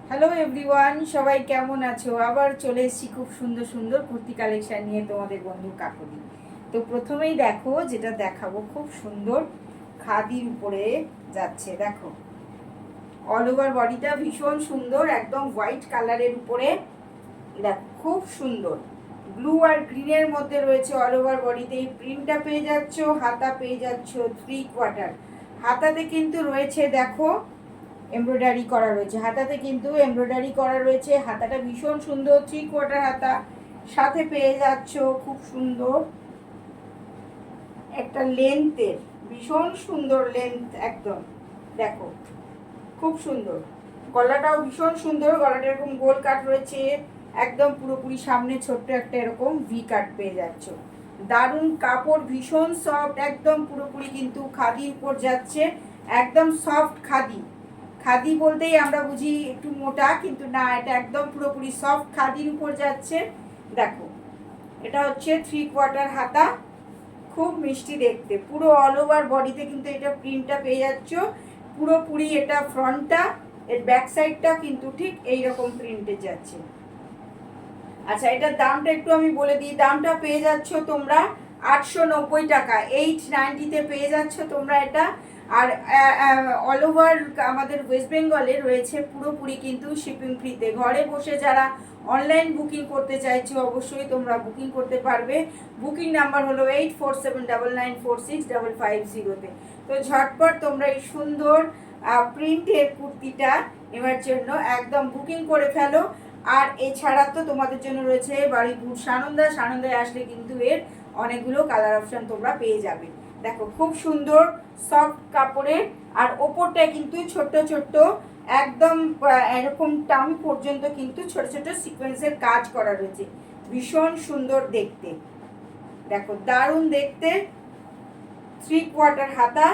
Hello everyone, সবাই কেমন আছো? আবার চলে এসেছি খুব সুন্দর সুন্দর কুর্তি কালেকশন নিয়ে তোমাদের বন্ধু কাকুলি। তো প্রথমেই দেখো, যেটা দেখাবো খুব সুন্দর খাদির উপরে যাচ্ছে। দেখো, অল ওভার বডিটা ভীষণ সুন্দর, একদম হোয়াইট কালারের উপরে। দেখো খুব সুন্দর ব্লু আর গ্রিনের মধ্যে রয়েছে অল ওভার বডিতে। এই প্রিন্টটা পেয়ে যাচ্ছ, হাতা পেয়ে যাচ্ছ 3/4। হাতাতে কিন্তু রয়েছে দেখো এমব্রয়ডারি করা রয়েছে, হাতাতে কিন্তু এমব্রয়ডারি করা রয়েছে। হাতাটা ভীষণ সুন্দর, 3/4 হাতা। সাথে পেয়ে যাচ্ছ খুব সুন্দর একটা লেন্থের, ভীষণ সুন্দর লেন্থ একদম। দেখো খুব সুন্দর, গলাটাও ভীষণ সুন্দর। গলাটা এরকম গোল কাট রয়েছে, একদম পুরোপুরি সামনে ছোট্ট একটা এরকম ভি কাট পেয়ে যাচ্ছ। দারুণ কাপড়, ভীষণ সফট, একদম পুরোপুরি কিন্তু খাদির উপর যাচ্ছে। একদম সফট খাদি। খাদি বলতেই আমরা বুঝি একটু মোটা, কিন্তু না, এটা একদম পুরোপুরি সফট খাদির উপর যাচ্ছে। দেখো, এটা হচ্ছে 3/4 হাতা, খুব মিষ্টি দেখতে। পুরো অল ওভার বডিতে কিন্তু এটা প্রিন্টটা পেয়ে যাচ্ছ। পুরোপুরি এটা ফ্রন্টটা, এর ব্যাক সাইডটা কিন্তু ঠিক এইরকম প্রিন্টে যাচ্ছে। আচ্ছা, এটার দামটা একটু আমি বলে দিই। দামটা পেয়ে যাচ্ছ তোমরা 890 টাকা, 890-তে পেয়ে যাচ্ছ তোমরা এটা। আর অল ওভার আমাদের ওয়েস্ট বেঙ্গলে রয়েছে পুরোপুরি কিন্তু শিপিং ফ্রিতে। ঘরে বসে যারা অনলাইন বুকিং করতে চাইছো, অবশ্যই তোমরা বুকিং করতে পারবে। বুকিং নাম্বার হলো 8479946550-তে। তো ঝটপট তোমরা এই সুন্দর প্রিন্টের কুর্তিটা নেওয়ার জন্য একদম বুকিং করে ফেলো। আর এছাড়া তো তোমাদের জন্য রয়েছে বাড়িপুর সানন্দা। সানন্দায় আসলে কিন্তু এর অনেকগুলো কালার অপশন তোমরা পেয়ে যাবে। দেখো খুব সুন্দর সফট কাপড়ের, আর ওপরটায় কিন্তু ছোট্ট ছোট্ট একদম এরকম টার্ম পর্যন্ত কিন্তু ছোট ছোট সিকোয়েন্সের কাজ করা রয়েছে, ভীষণ সুন্দর দেখতে। দেখো দারুণ দেখতে। 3/4 হাতা।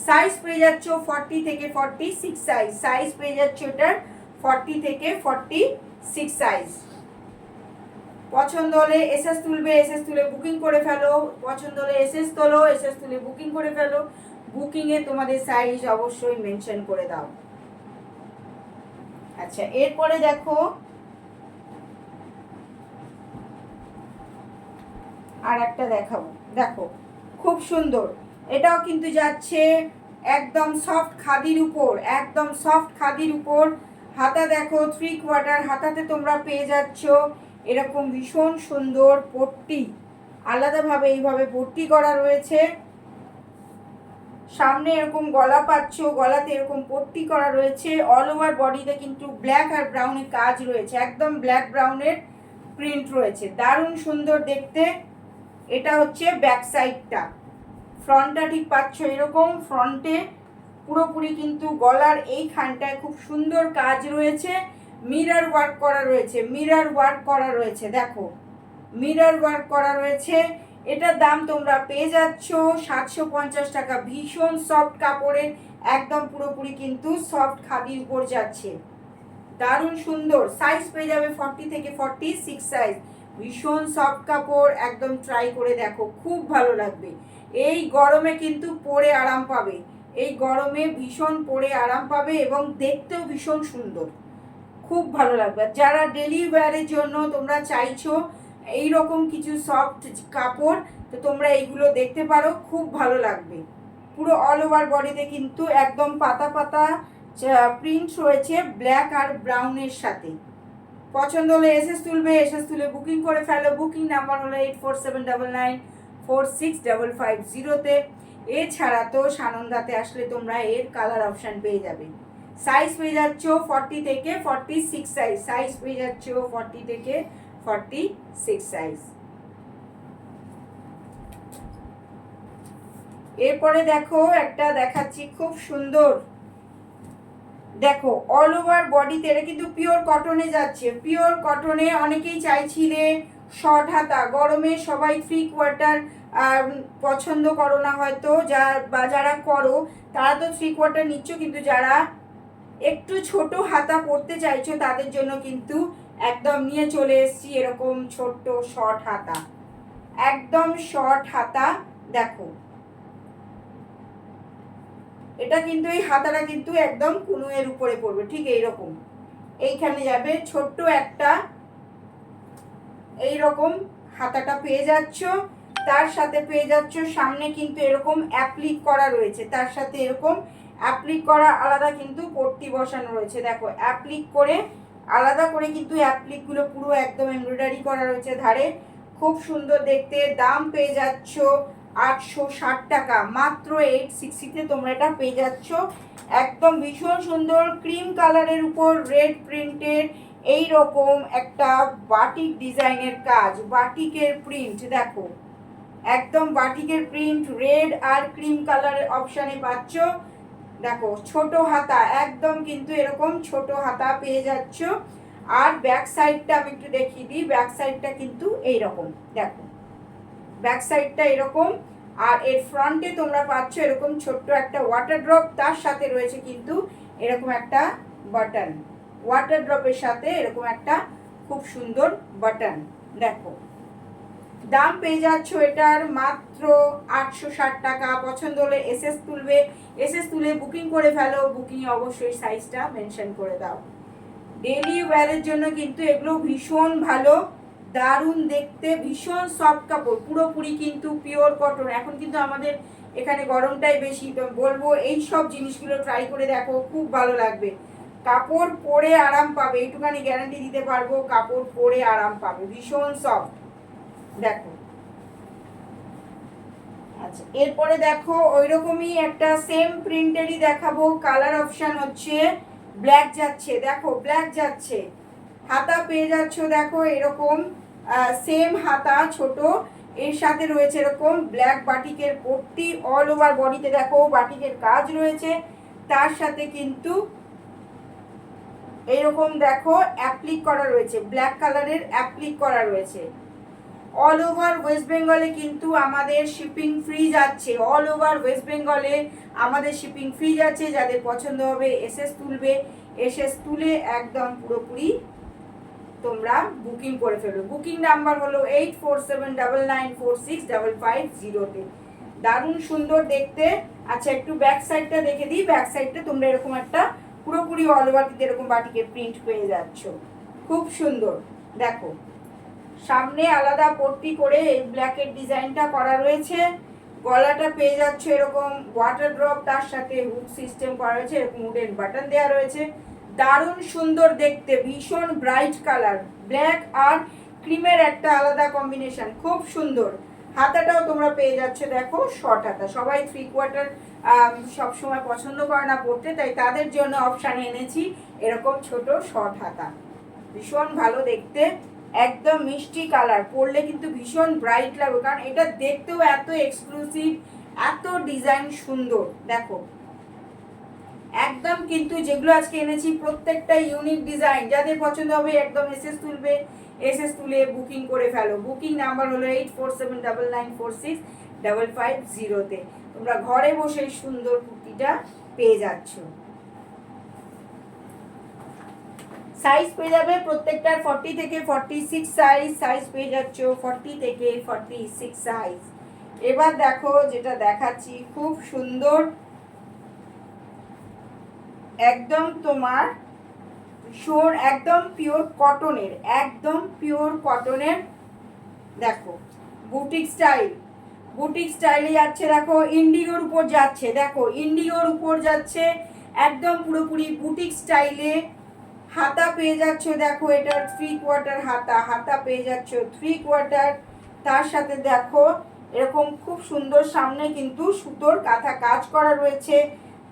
সাইজ পেয়ে যাচ্ছ 40 থেকে 46 সাইজ। সাইজ পেয়ে যাচ্ছ ওটার 40 থেকে 46 সাইজ। পছন্দ হলে এসএস তুলবে, এসএস তুলে বুকিং করে ফেলো। পছন্দ হলে এসএস তোলো, এসএস তুলে বুকিং করে ফেলো। বুকিংয়ে তোমাদের সাইজ অবশ্যই মেনশন করে দাও। আচ্ছা, এরপরে দেখো আর একটা দেখাবো। দেখো খুব সুন্দর, এটাও কিন্তু যাচ্ছে একদম সফট খাদির উপর, একদম সফট খাদির উপর। হাতা দেখো 3/4 হাতাতে তোমরা পেয়ে যাচ্ছ এরকম ভীষণ সুন্দর পট্টি, আলাদাভাবে এইভাবে পট্টি করা রয়েছে। সামনে এরকম গলা পাচ্ছ, গলাতে এরকম পট্টি করা রয়েছে। অল ওভার বডিতে কিন্তু ব্ল্যাক আর ব্রাউনের কাজ রয়েছে, একদম ব্ল্যাক ব্রাউনের প্রিন্ট রয়েছে, দারুণ সুন্দর দেখতে। এটা হচ্ছে ব্যাক সাইডটা। ফ্রন্টটা ঠিক পাচ্ছ এরকম, ফ্রন্টে পুরোপুরি কিন্তু গলার এইখানটায় খুব সুন্দর কাজ রয়েছে, মিরর ওয়ার্ক করা রয়েছে, মিরর ওয়ার্ক করা রয়েছে। দেখো মিরর ওয়ার্ক করা রয়েছে। এটার দাম তোমরা পেয়ে যাচ্ছ 750 টাকা। ভীষণ সফট কাপড়ের, একদম পুরোপুরি কিন্তু সফট খাদির উপর যাচ্ছে, দারুণ সুন্দর। সাইজ পেয়ে যাবে 40 থেকে 46 সাইজ। ভীষণ সফট কাপড়, একদম ট্রাই করে দেখো, খুব ভালো লাগবে। এই গরমে কিন্তু পরে আরাম পাবে, এই গরমে ভীষণ পরে আরাম পাবে এবং দেখতেও ভীষণ সুন্দর, খুব ভালো লাগবে। যারা ডেলি ওয়্যারের জন্য তোমরা চাইছো এই রকম কিছু সফট কাপড়, তো তোমরা এইগুলো দেখতে পারো, খুব ভালো লাগবে। পুরো অল ওভার বডিতে কিন্তু একদম পাতা পাতা প্রিন্ট রয়েছে ব্ল্যাক আর ব্রাউনের সাথে। পছন্দ হলে এসএস তুলবে, এসএস তুলে বুকিং করে ফেলো। বুকিং নাম্বার হলো 8479946550-তে। এছাড়া তো সানন্দাতে আসলে তোমরা এর কালার অপশান পেয়ে যাবে। সাইজ পেয়ে যাচ্ছ 40 থেকে 46 সাইজ। সাইজ পেয়ে যাচ্ছ 40 থেকে 46 সাইজ। এরপরে দেখো একটা দেখাচ্ছি খুব সুন্দর। দেখো অল ওভার বডিতে, এটা কিন্তু পিওর কটনে যাচ্ছে, পিওর কটনে। অনেকেই চাইছিলে শর্ট হাতা, গরমে সবাই 3/4 পছন্দ করো না হয়তো, যারা করো তারা তো 3/4 নিচ্ছ, কিন্তু যারা একটু ছোট হাতা পরতে চাইছো তাদের জন্য কিন্তু একদম নিয়ে চলে এসেছি এরকম ছোট্ট শর্ট হাতা, একদম শর্ট হাতা। দেখো এটা কিন্তু, এই হাতাটা কিন্তু একদম কুনুয়ের উপরে পড়বে, ঠিক এইরকম এইখানে যাবে ছোট্ট একটা এইরকম হাতাটা পেয়ে যাচ্ছ, তার সাথে পেয়ে যাচ্ছ সামনে কিন্তু এরকম অ্যাপ্লিক করা রয়েছে, তার সাথে এরকম অ্যাপ্লিক করা আলাদা কিন্তু পট্টি বসানো রয়েছে। দেখো অ্যাপ্লিক করে আলাদা করে কিন্তু অ্যাপ্লিকগুলো পুরো একদম এমব্রয়ডারি করা রয়েছে ধারে, খুব সুন্দর দেখতে। দাম পেয়ে যাচ্ছ 860 টাকা, মাত্র 860-তে তোমরা এটা পেয়ে যাচ্ছ। একদম ভীষণ সুন্দর ক্রিম কালারের উপর রেড প্রিন্টের এই রকম একটা বাটিক ডিজাইনের কাজ, বাটিকের প্রিন্ট। দেখো একদম বাটিকের প্রিন্ট, রেড আর ক্রিম কালারের অপশানে পাচ্ছ। দেখো ছোট হাতা, একদম কিন্তু এরকম ছোট হাতা পেয়ে যাচ্ছ। আর ব্যাক সাইডটা আমি একটু দেখিয়ে দিই, ব্যাক সাইডটা কিন্তু এইরকম। দেখো ব্যাক সাইডটা এরকম, আর এর ফ্রন্টে তোমরা পাচ্ছ এরকম ছোট্ট একটা ওয়াটার ড্রপ, তার সাথে রয়েছে কিন্তু এরকম একটা বাটন, ওয়াটার ড্রপের সাথে এরকম একটা খুব সুন্দর বাটন। দেখো দাম পেয়ে যাচ্ছ এটার মাত্র 860 টাকা। পছন্দ হলে এসএস তুলবে, এসএস তুলে বুকিং করে ফেলো, বুকিং অবশ্যই সাইজটা মেনশন করে দাও। ডেইলি ওয়্যারের জন্য কিন্তু এগুলো ভীষণ ভালো, দারুণ দেখতে, ভীষণ সফট কাপড়, পুরোপুরি কিন্তু পিওর কটন। এখন কিন্তু আমাদের এখানে গরমটাই বেশি, তো বলবো এই সব জিনিসগুলো ট্রাই করে দেখো, খুব ভালো লাগবে। কাপড় পরে আরাম পাবে, এইটুখানি গ্যারান্টি দিতে পারবো, কাপড় পরে আরাম পাবে, ভীষণ সফট। দেখো আচ্ছা এরপরে দেখো ওইরকমই একটা সেম প্রিন্টেরই দেখাবো, কালার অপশন হচ্ছে ব্ল্যাক যাচ্ছে। দেখো ব্ল্যাক যাচ্ছে, হাতা পেয়ে যাচ্ছ দেখো এরকম সেম হাতা ছোট, এর সাথে রয়েছে এরকম ব্ল্যাক বাটিকের পট্টি, অল ওভার বডিতে দেখো বাটিকের কাজ রয়েছে, তার সাথে কিন্তু এইরকম দেখো অ্যাপ্লিক করা রয়েছে, ব্ল্যাক কালারের অ্যাপ্লিক করা রয়েছে। অল ওভার ওয়েস্ট বেঙ্গলে কিন্তু আমাদের শিপিং ফ্রি যাচ্ছে, অল ওভার ওয়েস্ট বেঙ্গলে আমাদের শিপিং ফ্রি যাচ্ছে। যাদের পছন্দ হবে এসএস তুলবে, এসএস তুলে একদম পুরোপুরি তোমরা বুকিং করে ফেলো। বুকিং নাম্বার হলো 8479946550-তে। দারুণ সুন্দর দেখতে। আচ্ছা একটু ব্যাক সাইডটা দেখে দিই, ব্যাক সাইডটা তোমরা এরকম একটা পুরোপুরি অল ওভার এরকম বাটিকের প্রিন্ট পেয়ে যাচ্ছ, খুব সুন্দর। দেখো সামনে আলাদা পট্টি করে এই ব্ল্যাকের ডিজাইনটা করা রয়েছে, গলাটা পেয়ে যাচ্ছ এরকম ওয়াটার ড্রপ, তার সাথে হুক সিস্টেম করা রয়েছে, এরকম উডেন বাটন দেওয়া রয়েছে, দারুণ সুন্দর দেখতে, ভীষণ ব্রাইট কালার, ব্ল্যাক আর ক্রিমের একটা আলাদা কম্বিনেশন, খুব সুন্দর। হাতাটাও তোমরা পেয়ে যাচ্ছ দেখো শর্ট হাতা, সবাই 3/4 সবসময় পছন্দ করে না পরতে, তাই তাদের জন্য অপশান এনেছি এরকম ছোট শর্ট হাতা, ভীষণ ভালো দেখতে, একদম মিষ্টি কালার, পরলে কিন্তু ভীষণ ব্রাইট লাগবে, কারণ এটা দেখতেও এত এক্সক্লুসিভ, এত ডিজাইন সুন্দর। দেখো একদম কিন্তু যেগুলো আজকে এনেছি প্রত্যেকটা ইউনিক ডিজাইন, যাদের পছন্দ হবে একদম এসএস তুলবে, এসএস তুলে বুকিং করে ফেলো। বুকিং নাম্বার হলো 8479946550-তে। তোমরা ঘরে বসে সুন্দর কুর্তিটা পেয়ে যাচ্ছ। সাইজ পেয়ে যাবে প্রত্যেকটার 40 থেকে 46 সাইজ, সাইজ পেয়ে যাচ্ছ 40 থেকে 46 সাইজ। এবার দেখো যেটা দেখাচ্ছি খুব সুন্দর, একদম তোমার ভীষণ একদম পিওর কটনের, একদম পিওর কটনের। দেখো বুটিক স্টাইল, বুটিক স্টাইলে যাচ্ছে, দেখো ইন্ডিগোর উপর যাচ্ছে, দেখো ইন্ডিগোর উপর যাচ্ছে, একদম পুরোপুরি বুটিক স্টাইলে। হাতা পেয়ে যাচ্ছ দেখো এটার 3/4 হাতা, হাতা পেয়ে যাচ্ছ 3/4, তার সাথে দেখো এরকম খুব সুন্দর সামনে কিন্তু সুতোর কাঁথা কাজ করা রয়েছে,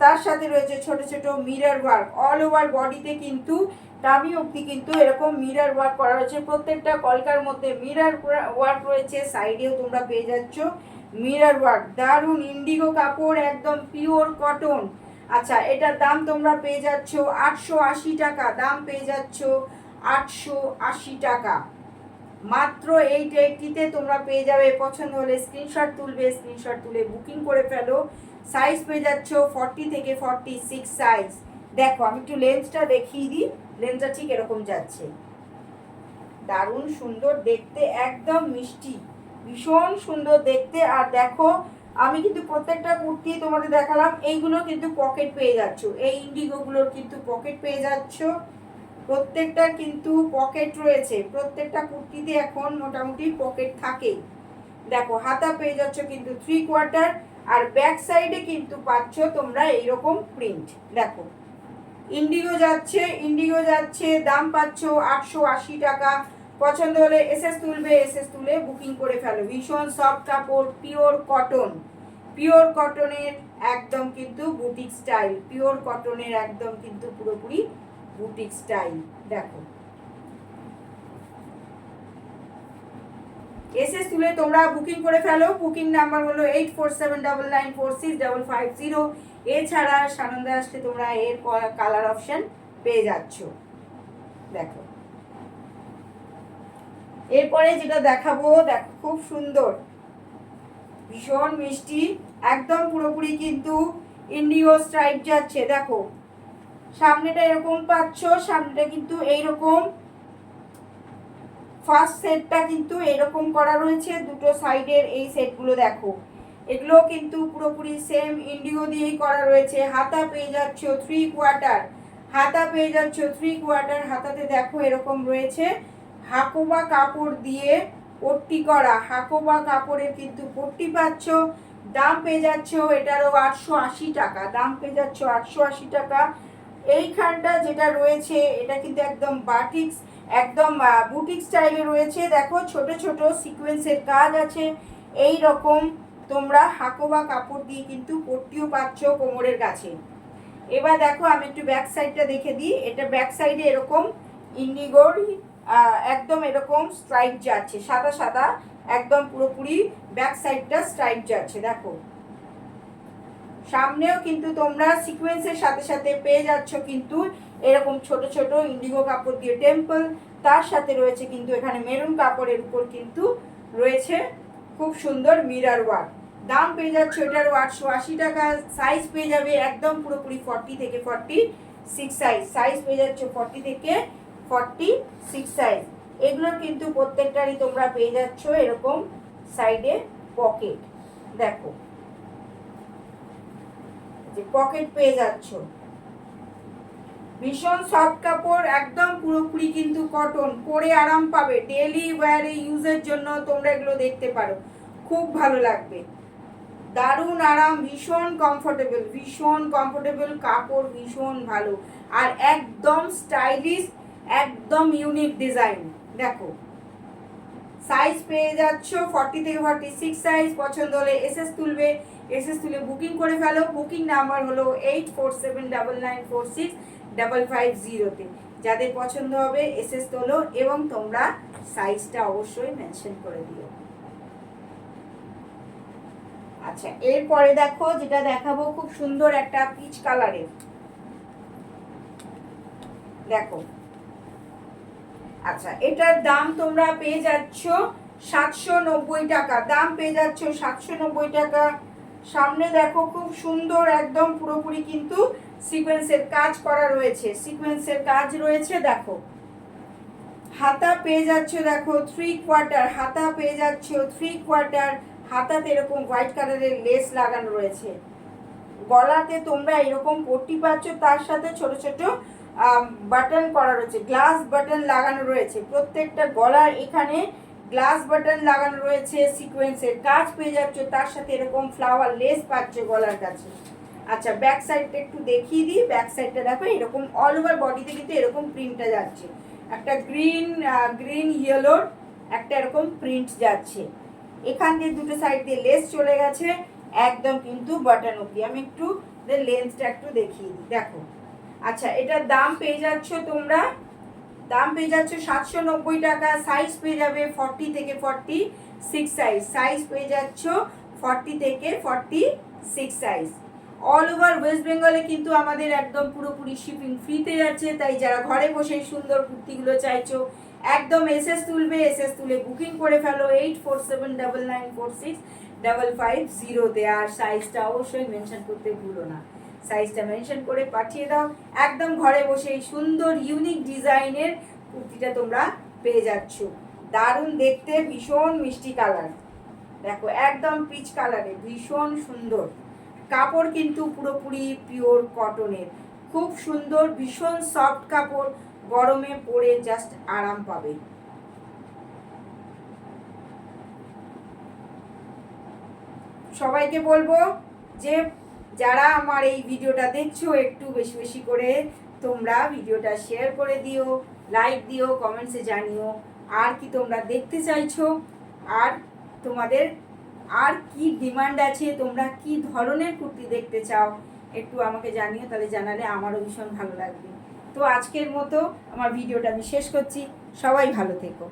তার সাথে রয়েছে ছোট ছোট মিরর ওয়ার্ক, অল ওভার বডিতে কিন্তু টামি অবধি কিন্তু এরকম মিরর ওয়ার্ক করা রয়েছে, প্রত্যেকটা কলকার মধ্যে মিরর ওয়ার্ক রয়েছে, সাইডেও তোমরা পেয়ে যাচ্ছ মিরর ওয়ার্ক, দারুণ ইন্ডিগো কাপড়, একদম পিওর কটন। আচ্ছা এটার দাম তোমরা পেয়ে যাচ্ছ 880 টাকা, দাম পেয়ে যাচ্ছ 880 টাকা, মাত্র 880-তে তোমরা পেয়ে যাবে। পছন্দ হলে স্ক্রিনশট তুলবে, স্ক্রিনশট তুলে বুকিং করে ফেলো। সাইজ পেয়ে যাচ্ছ 40 থেকে 46 সাইজ। দেখো আমি একটু লেন্সটা দেখিয়ে দিই, লেন্সটা ঠিক এরকম যাচ্ছে, দারুণ সুন্দর দেখতে, একদম মিষ্টি, ভীষণ সুন্দর দেখতে। আর দেখো আমি কিন্তু প্রত্যেকটা কুর্তি তোমাদের দেখালাম, এইগুলো কিন্তু পকেট পেয়ে যাচ্ছ, এই ইন্ডিগোগুলোর কিন্তু পকেট পেয়ে যাচ্ছ। প্রত্যেকটার কিন্তু পকেট রয়েছে, প্রত্যেকটা কুর্তিতে এখন মোটামুটি পকেট থাকেই। দেখো হাতা পেয়ে যাচ্ছ কিন্তু 3/4, আর ব্যাক সাইডে কিন্তু পাচ্ছ তোমরা এইরকম প্রিন্ট। দেখো ইন্ডিগো যাচ্ছে, দাম পাচ্ছ 880 টাকা। পছন্দ হলে এসএস তুলবে, এসএস তুলে বুকিং করে ফেলো। ভীষণ সফট কাপড়, পিওর কটনের একদম কিন্তু বুটিক স্টাইল, পিওর কটনের একদম কিন্তু পুরোপুরি বুটিক স্টাইল। দেখো এসএস তুলে তোমরা বুকিং করে ফেলো। বুকিং নাম্বার হলো 8479946550। এছাড়া সানন্দা আসলে তোমরা এর কালার অপশন পেয়ে যাচ্ছ। দেখো এরপরে যেটা দেখাবো, দেখো খুব সুন্দর, ভীষণ মিষ্টি, একদম পুরোপুরি কিন্তু ইন্ডিগো স্ট্রাইপ যাচ্ছে। দেখো সামনেটা এরকম পাচ্ছ, সামনেটা কিন্তু এইরকম, ফার্স্ট সেটটা কিন্তু এরকম করা রয়েছে, দুটো সাইডের এই সেটগুলো দেখো, এগুলো কিন্তু পুরোপুরি সেম ইন্ডিগো দিয়েই করা রয়েছে। হাতা পেয়ে যাচ্ছ 3/4, হাতা পেয়ে যাচ্ছ 3/4। হাতাতে দেখো এরকম রয়েছে হাকোবা কাপড় দিয়ে পট্টি করা, হাকোবা কাপড়ের কিন্তু পট্টি পাচ্ছ। দাম পেয়ে যাচ্ছ এটারও 880 টাকা, দাম পেয়ে যাচ্ছ 880 টাকা। এইখানটা যেটা রয়েছে এটা কিন্তু একদম বাটিক্স, একদম বুটিক স্টাইলে রয়েছে। দেখো ছোট ছোট সিকোয়েন্সের কাজ আছে, এই রকম তোমরা হাকোবা কাপড় দিয়ে কিন্তু পট্টিও পাচ্ছ কোমরের কাছে। এবার দেখো আমি একটু ব্যাক সাইডটা দেখে দিই। এটা ব্যাক সাইডে এরকম ইন্ডিগোর একদম এরকম স্ট্রাইপ যাচ্ছে, সাদা সাদা একদম পুরোপুরি ব্যাক সাইডটা স্ট্রাইপ যাচ্ছে। দেখো সামনেও কিন্তু তোমরা সিকোয়েন্সের সাথে সাথে পেয়ে যাচ্ছ কিন্তু এরকম ছোট ছোট ইন্ডিগো কাপড় দিয়ে টেম্পল, তার সাথে রয়েছে কিন্তু এখানে মেরুন কাপড়ের উপর কিন্তু রয়েছে খুব সুন্দর মিরর ওয়ার্ক। দাম পেয়ে যাচ্ছে এটারও 880 টাকা। সাইজ পেয়ে যাবে একদম পুরোপুরি 40 থেকে 46 সাইজ, সাইজ পেয়ে যাচ্ছ 40 থেকে 46 সাইজ। এগুলোর কিন্তু প্রত্যেকটারই তোমরা পেয়ে যাচ্ছ এরকম সাইডে পকেট। দেখো যে পকেট পেয়ে যাচ্ছ, ভীষণ সফট কাপড়, একদম পুরোপুরি কিন্তু কটন, পরে আরাম পাবে, ডেলি ওয়্যারে ইউজের জন্য তোমরা এগুলো দেখতে পারো, খুব ভালো লাগবে, দারুণ আরাম, ভীষণ কমফোর্টেবল কাপড়, ভীষণ ভালো, আর একদম স্টাইলিশ, একদম ইউনিক ডিজাইন। দেখো সাইজ পেয়ে যাচ্ছ 40 থেকে 46 সাইজ। পছন্দ হলে এসএস তুলবে, এসএস তুলে বুকিং করে ফেলো। বুকিং নাম্বার হলো 8479946550। যাদের পছন্দ হবে এসএস তোলো এবং তোমরা সাইজটা অবশ্যই মেনশন করে দিও। আচ্ছা এরপরে দেখো যেটা দেখাবো, খুব সুন্দর একটা পিচ কালারের। দেখো আচ্ছা এটার দাম তোমরা পেয়ে যাচ্ছ 790 টাকা, দাম পেয়ে যাচ্ছ 790 টাকা। সামনে দেখো খুব সুন্দর একদম পুরোপুরি কিন্তু সিকোয়েন্সের কাজ করা রয়েছে, সিকোয়েন্সের কাজ রয়েছে। দেখো হাতা পেয়ে যাচ্ছ, দেখো 3/4 হাতা পেয়ে যাচ্ছ 3/4। হাতাতে এরকম হোয়াইট কালারের লেস লাগানো রয়েছে, গলাতে তোমরা এরকম পট্টি পাচ্ছ, তার সাথে ছোট ছোট বাটন করা রয়েছে, গ্লাস বাটন লাগানো রয়েছে, প্রত্যেকটা গলার এখানে গ্লাস বাটন লাগানো রয়েছে, সিকোয়েন্সের কাজ পেয়ে যাচ্ছ, তার সাথে এরকম ফ্লাওয়ার লেস পাচ্ছ গলার কাছে। আচ্ছা ব্যাক সাইডটা একটু দেখিয়ে দিই। ব্যাক সাইডটা দেখো এরকম অল ওভার বডিতে কিন্তু এরকম প্রিন্টটা যাচ্ছে, একটা গ্রিন ইয়েলোর একটা এরকম প্রিন্ট যাচ্ছে। এখান দিয়ে দুটো সাইড দিয়ে লেস চলে গেছে একদম কিন্তু বাটন অব্দি। আমি একটু লেন্সটা একটু দেখিয়ে দিই। দেখো আচ্ছা এটার দাম পেয়ে যাচ্ছ তোমরা, দাম পেয়ে যাচ্ছ 790 টাকা। সাইজ পেয়ে যাবে 40 থেকে 46 সাইজ, সাইজ পেয়ে যাচ্ছ 40 থেকে 46 সাইজ। অল ওভার ওয়েস্ট বেঙ্গলে কিন্তু আমাদের একদম পুরোপুরি শিপিং ফ্রিতে যাচ্ছে, তাই যারা ঘরে বসে সুন্দর কুর্তিগুলো চাইছো একদম এসএস তুলবে, এসএস তুলে বুকিং করে ফেলো 8479946550-তে। আর সাইজটা অবশ্যই মেনশন করতে ভুলো না, সাইজটা মেনশন করে পাঠিয়ে দাও। একদম ঘরে বসে এই সুন্দর ইউনিক ডিজাইনের কুর্তিটা তোমরা পেয়ে যাচ্ছ, দারুণ দেখতে, ভীষণ মিষ্টি কালার। দেখো একদম পিচ কালারে, ভীষণ সুন্দর কাপড়, কিন্তু পুরোপুরি পিওর কটনের, খুব সুন্দর, ভীষণ সফট কাপড়, গরমে পরে জাস্ট আরাম পাবে। সবাইকে বলবো যে যারা আমার এই ভিডিওটা দেখছো একটু বেশি বেশি করে তোমরা ভিডিওটা শেয়ার করে দিও, লাইক দিও, কমেন্টসে জানিও আর কি তোমরা দেখতে চাইছো, আর তোমাদের আর কি ডিমান্ড আছে, তোমরা কি ধরনের কুর্তি দেখতে চাও একটু আমাকে জানিও, তাহলে জানালে আমারও ভীষণ ভালো লাগবে। তো আজকের মতো আমার ভিডিওটা আমি শেষ করছি। সবাই ভালো থেকো।